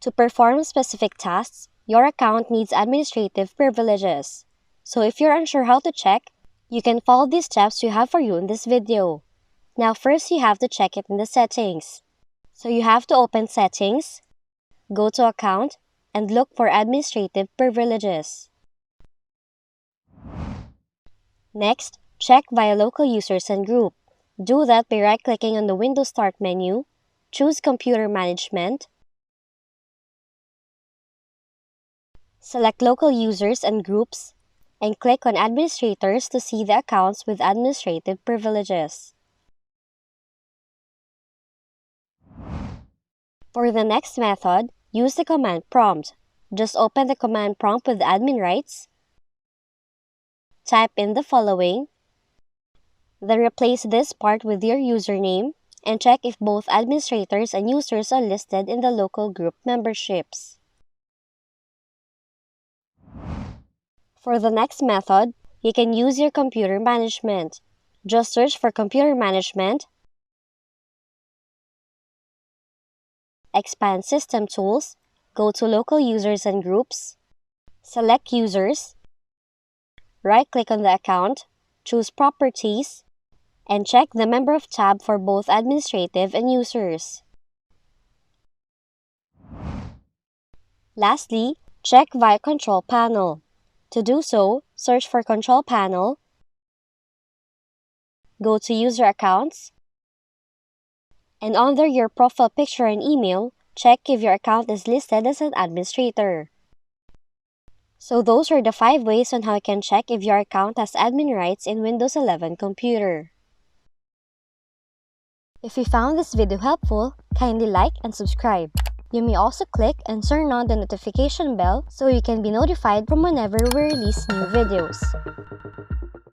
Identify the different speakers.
Speaker 1: To perform specific tasks, your account needs administrative privileges. So if you're unsure how to check, you can follow these steps we have for you in this video. Now first you have to check it in the settings. So you have to open Settings, go to Account, and look for Administrative Privileges. Next, check via Local Users and Group. Do that by right-clicking on the Windows Start menu, choose Computer Management, select Local Users and Groups, and click on Administrators to see the accounts with administrative privileges. For the next method, use the command prompt. Just open the command prompt with admin rights, type in the following, then replace this part with your username, and check if both administrators and users are listed in the local group memberships. For the next method, you can use your computer management. Just search for computer management, expand System Tools, go to Local Users and Groups, select Users, right-click on the account, choose Properties, and check the Member of tab for both administrative and users. Lastly, check via Control Panel. To do so, search for Control Panel, go to User Accounts, and under your profile picture and email, check if your account is listed as an administrator. So those are the 5 ways on how you can check if your account has admin rights in Windows 11 computer. If you found this video helpful, kindly like and subscribe. You may also click and turn on the notification bell so you can be notified from whenever we release new videos.